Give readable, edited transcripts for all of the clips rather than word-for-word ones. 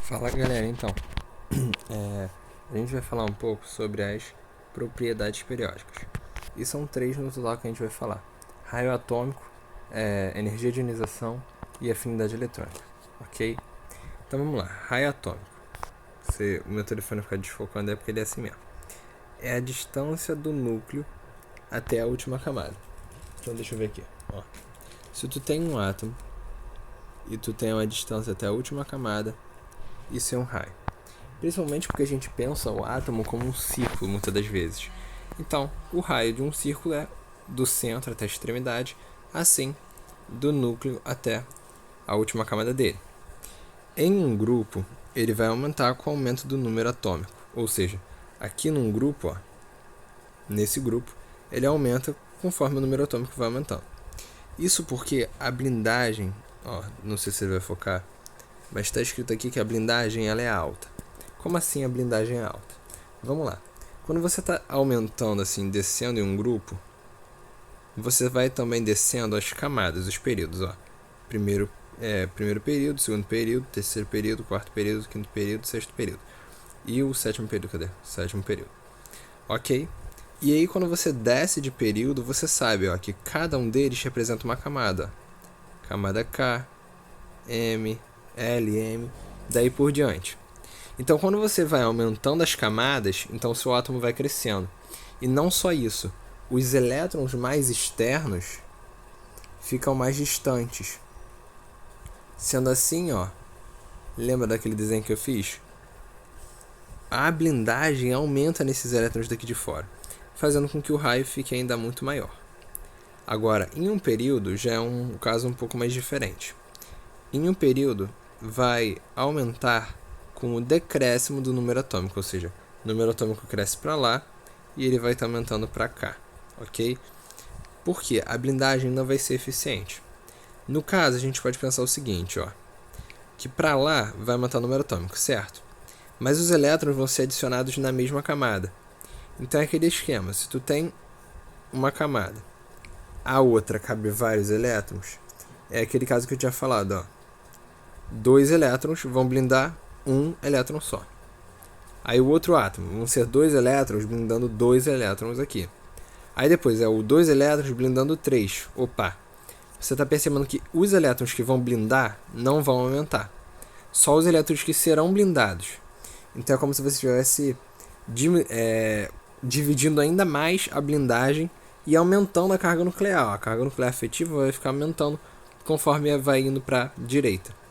Fala galera, então, a gente vai falar um pouco sobre as propriedades periódicas. E são três no total que a gente vai falar: raio atômico, energia de ionização e afinidade eletrônica, ok? Então vamos lá, raio atômico. Se o meu telefone ficar desfocando é porque ele é assim mesmo. É a distância do núcleo até a última camada. Então deixa eu ver aqui, ó. Se tu tem um átomo e tu tem uma distância até a última camada, isso é um raio. Principalmente porque a gente pensa o átomo como um círculo muitas das vezes. Então, o raio de um círculo é do centro até a extremidade, assim do núcleo até a última camada dele. Em um grupo, ele vai aumentar com o aumento do número atômico. Ou seja, aqui num grupo, ó, nesse grupo, ele aumenta conforme o número atômico vai aumentando. Isso porque a blindagem, ó, não sei se você vai focar, mas está escrito aqui que a blindagem ela é alta. Como assim a blindagem é alta? Vamos lá. Quando você está aumentando, assim, descendo em um grupo, você vai também descendo as camadas, os períodos. Ó. Primeiro período, segundo período, terceiro período, quarto período, quinto período, sexto período. E o sétimo período, cadê? Sétimo período. Ok? E aí, quando você desce de período, você sabe ó, que cada um deles representa uma camada. Camada K, M, L, M, daí por diante. Então, quando você vai aumentando as camadas, então o seu átomo vai crescendo. E não só isso, os elétrons mais externos ficam mais distantes. Sendo assim, ó, lembra daquele desenho que eu fiz? A blindagem aumenta nesses elétrons daqui de fora, fazendo com que o raio fique ainda muito maior. Agora, em um período, já é um caso um pouco mais diferente. Em um período, vai aumentar com o decréscimo do número atômico, ou seja, o número atômico cresce para lá e ele vai estar aumentando para cá, ok? Porque a blindagem não vai ser eficiente. No caso, a gente pode pensar o seguinte, ó, que para lá vai aumentar o número atômico, certo? Mas os elétrons vão ser adicionados na mesma camada. Então é aquele esquema, se tu tem uma camada, a outra cabe vários elétrons, é aquele caso que eu tinha falado, ó. 2 elétrons vão blindar um elétron só. Aí o outro átomo, vão ser 2 elétrons blindando 2 elétrons aqui. Aí depois é o 2 elétrons blindando 3. Opa! Você está percebendo que os elétrons que vão blindar não vão aumentar. Só os elétrons que serão blindados. Então é como se você estivesse dividindo ainda mais a blindagem e aumentando a carga nuclear. A carga nuclear efetiva vai ficar aumentando conforme vai indo para a direita.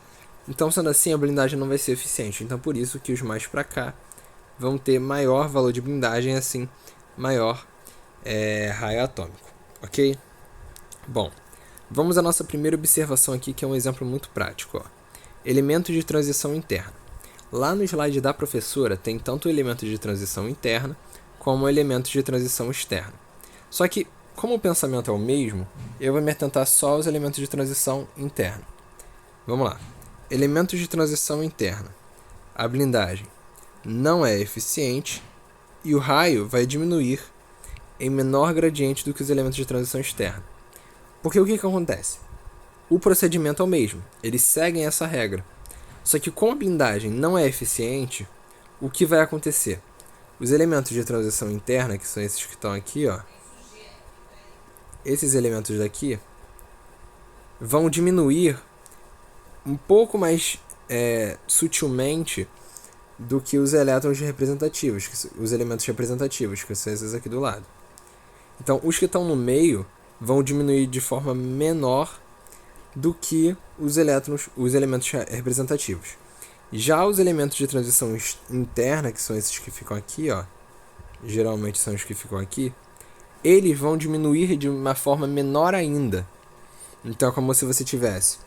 Então, sendo assim, a blindagem não vai ser eficiente. Então, por isso que os mais para cá vão ter maior valor de blindagem, assim, maior raio atômico. Ok? Bom, vamos à nossa primeira observação aqui, que é um exemplo muito prático. Ó. Elementos de transição interna. Lá no slide da professora tem tanto o elemento de transição interna como o elemento de transição externa. Só que, como o pensamento é o mesmo, eu vou me atentar só aos elementos de transição interna. Vamos lá. Elementos de transição interna. A blindagem não é eficiente e o raio vai diminuir em menor gradiente do que os elementos de transição externa. Porque o que acontece? O procedimento é o mesmo, eles seguem essa regra. Só que como a blindagem não é eficiente, o que vai acontecer? Os elementos de transição interna, que são esses que estão aqui, ó, esses elementos daqui, vão diminuir um pouco mais sutilmente do que os elétrons representativos, os elementos representativos, que são esses aqui do lado. Então, os que estão no meio vão diminuir de forma menor do que os elementos representativos. Já os elementos de transição interna, que são esses que ficam aqui, ó, geralmente são os que ficam aqui, eles vão diminuir de uma forma menor ainda. Então, é como se você tivesse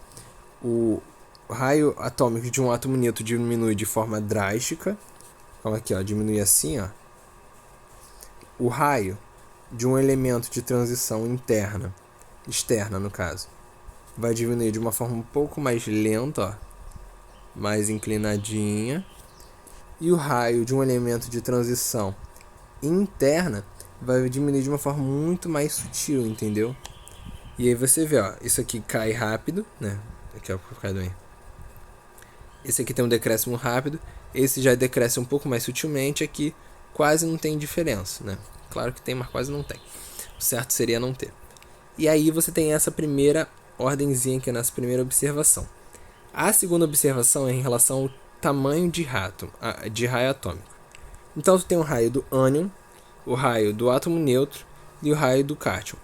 o raio atômico de um átomo neutro diminui de forma drástica. Como aqui, ó, diminui assim, ó. O raio de um elemento de transição interna, externa no caso, vai diminuir de uma forma um pouco mais lenta, ó, mais inclinadinha. E o raio de um elemento de transição interna vai diminuir de uma forma muito mais sutil, entendeu? E aí você vê, ó, isso aqui cai rápido, né? Aqui, ó, por causa do Esse aqui tem um decréscimo rápido, esse já decresce um pouco mais sutilmente, aqui quase não tem diferença, né? Claro que tem, mas quase não tem. O certo seria não ter. E aí você tem essa primeira ordenzinha aqui, nessa primeira observação. A segunda observação é em relação ao tamanho de raio atômico. Então, tu tem o raio do ânion, o raio do átomo neutro e o raio do cátion.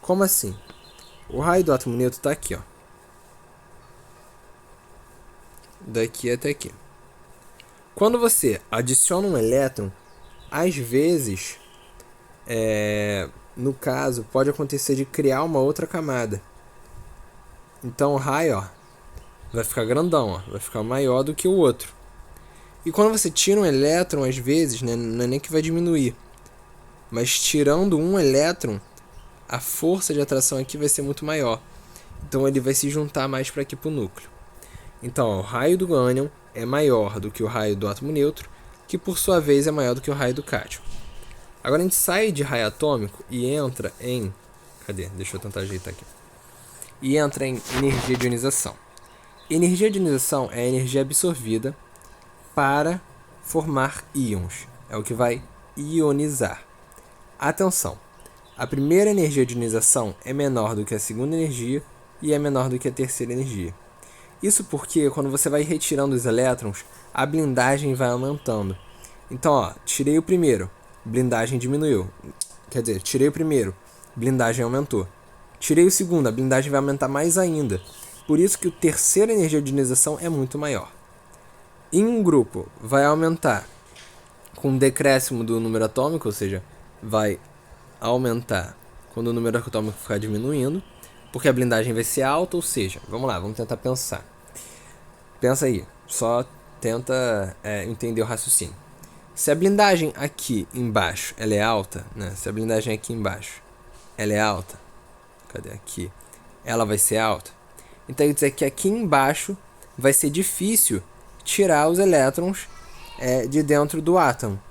Como assim? O raio do átomo neutro está aqui, ó. Daqui até aqui. Quando você adiciona um elétron, às vezes, no caso, pode acontecer de criar uma outra camada. Então o raio, ó, vai ficar grandão, ó, vai ficar maior do que o outro. E quando você tira um elétron, às vezes, né, não é nem que vai diminuir, mas tirando um elétron, a força de atração aqui vai ser muito maior. Então ele vai se juntar mais para aqui para o núcleo. Então ó, o raio do ânion é maior do que o raio do átomo neutro, que por sua vez é maior do que o raio do cátion. Agora a gente sai de raio atômico e entra em... Cadê? Deixa eu tentar ajeitar aqui. E entra em energia de ionização. Energia de ionização é a energia absorvida para formar íons. É o que vai ionizar. Atenção! A primeira energia de ionização é menor do que a segunda energia e é menor do que a terceira energia. Isso porque quando você vai retirando os elétrons, a blindagem vai aumentando. Então, ó, tirei o primeiro, blindagem diminuiu. Quer dizer, tirei o primeiro, blindagem aumentou. Tirei o segundo, a blindagem vai aumentar mais ainda. Por isso que a terceira energia de ionização é muito maior. Em um grupo, vai aumentar com um decréscimo do número atômico, ou seja, vai aumentar quando o número atômico ficar diminuindo, porque a blindagem vai ser alta, ou seja, vamos lá, vamos tentar pensar. Pensa aí, só tenta entender o raciocínio. Se a blindagem aqui embaixo ela é alta, né? Se a blindagem aqui embaixo ela é alta, cadê aqui? Ela vai ser alta. Então quer dizer que aqui embaixo vai ser difícil tirar os elétrons de dentro do átomo.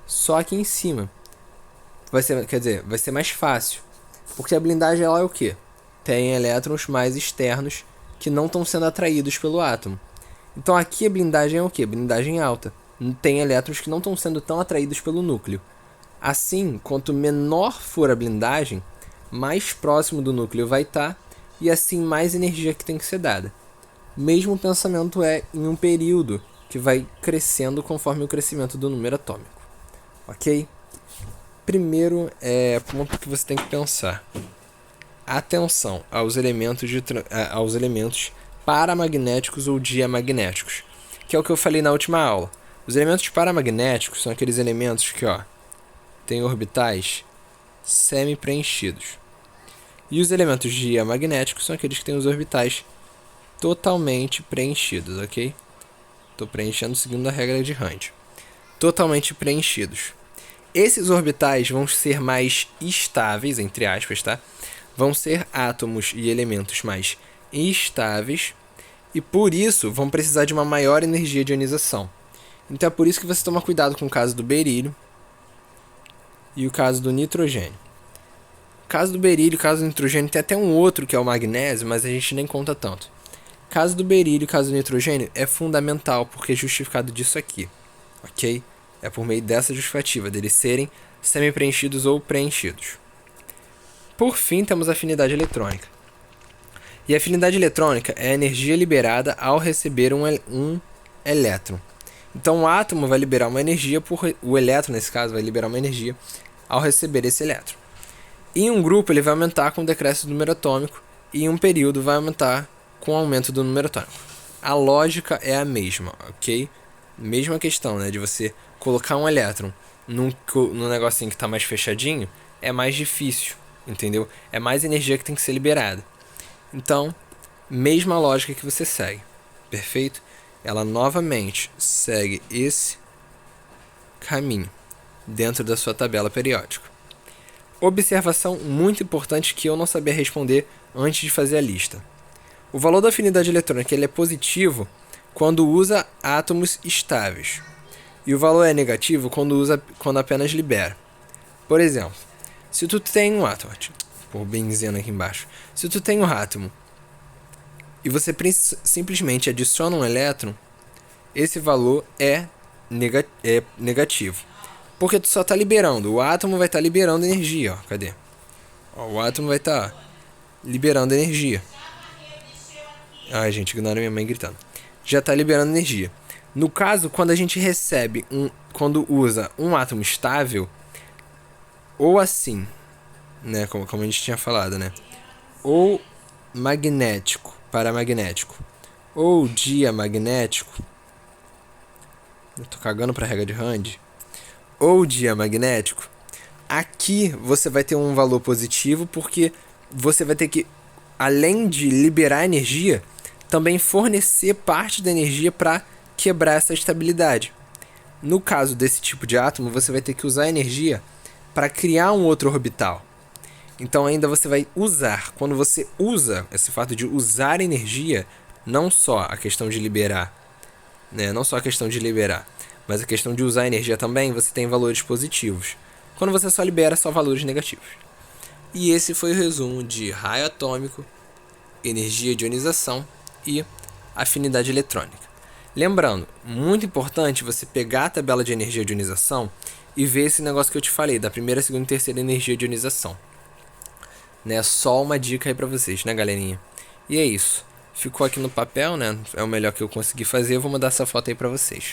Só aqui em cima vai ser mais fácil, porque a blindagem ela é o quê? Tem elétrons mais externos que não estão sendo atraídos pelo átomo. Então aqui a blindagem é o quê? Blindagem alta. Tem elétrons que não estão sendo tão atraídos pelo núcleo. Assim, quanto menor for a blindagem, mais próximo do núcleo vai estar, e assim mais energia que tem que ser dada. Mesmo pensamento é em um período que vai crescendo conforme o crescimento do número atômico. Ok? Primeiro ponto que você tem que pensar. Atenção aos elementos paramagnéticos ou diamagnéticos, que é o que eu falei na última aula. Os elementos paramagnéticos são aqueles elementos que têm orbitais semi-preenchidos. E os elementos diamagnéticos são aqueles que têm os orbitais totalmente preenchidos, ok? Estou preenchendo segundo a regra de Rand. Totalmente preenchidos. Esses orbitais vão ser mais estáveis, entre aspas, tá? Vão ser átomos e elementos mais instáveis e por isso vão precisar de uma maior energia de ionização. Então é por isso que você toma cuidado com o caso do berílio e o caso do nitrogênio. O caso do berílio e o caso do nitrogênio tem até um outro que é o magnésio, mas a gente nem conta tanto. O caso do berílio e o caso do nitrogênio é fundamental porque é justificado disso aqui, ok? É por meio dessa justificativa, deles serem semi-preenchidos ou preenchidos. Por fim, temos a afinidade eletrônica. E a afinidade eletrônica é a energia liberada ao receber um elétron. Então o átomo vai liberar uma energia, o elétron nesse caso vai liberar uma energia ao receber esse elétron. Em um grupo ele vai aumentar com o decréscimo do número atômico e em um período vai aumentar com o aumento do número atômico. A lógica é a mesma, ok? Mesma questão, né, de você colocar um elétron num negocinho que está mais fechadinho, é mais difícil, entendeu? É mais energia que tem que ser liberada. Então, mesma lógica que você segue, perfeito? Ela novamente segue esse caminho dentro da sua tabela periódica. Observação muito importante que eu não sabia responder antes de fazer a lista. O valor da afinidade eletrônica ele é positivo quando usa átomos estáveis. E o valor é negativo quando apenas libera. Por exemplo, se tu tem um átomo, por benzeno aqui embaixo. Se tu tem um átomo e você simplesmente adiciona um elétron, esse valor é negativo. Porque tu só está liberando, o átomo vai estar liberando energia, ó. Cadê? Ó, o átomo vai estar liberando energia. Ai, gente, ignora minha mãe gritando. Já está liberando energia. No caso, quando a gente recebe quando usa um átomo estável, ou assim, né, como a gente tinha falado, né? Ou magnético, paramagnético, ou diamagnético. Eu tô cagando pra regra de Hand. Ou diamagnético. Aqui você vai ter um valor positivo porque você vai ter que, além de liberar energia, também fornecer parte da energia para quebrar essa estabilidade. No caso desse tipo de átomo, você vai ter que usar energia para criar um outro orbital. Então ainda você vai usar. Quando você usa, esse fato de usar energia, não só a questão de liberar, né? Não só a questão de liberar, mas a questão de usar energia também, você tem valores positivos. Quando você só libera, só valores negativos. E esse foi o resumo de raio atômico, energia de ionização e afinidade eletrônica. Lembrando, muito importante você pegar a tabela de energia de ionização e ver esse negócio que eu te falei, da primeira, segunda e terceira energia de ionização. Né? Só uma dica aí pra vocês, né, galerinha? E é isso. Ficou aqui no papel, né? É o melhor que eu consegui fazer. Eu vou mandar essa foto aí pra vocês.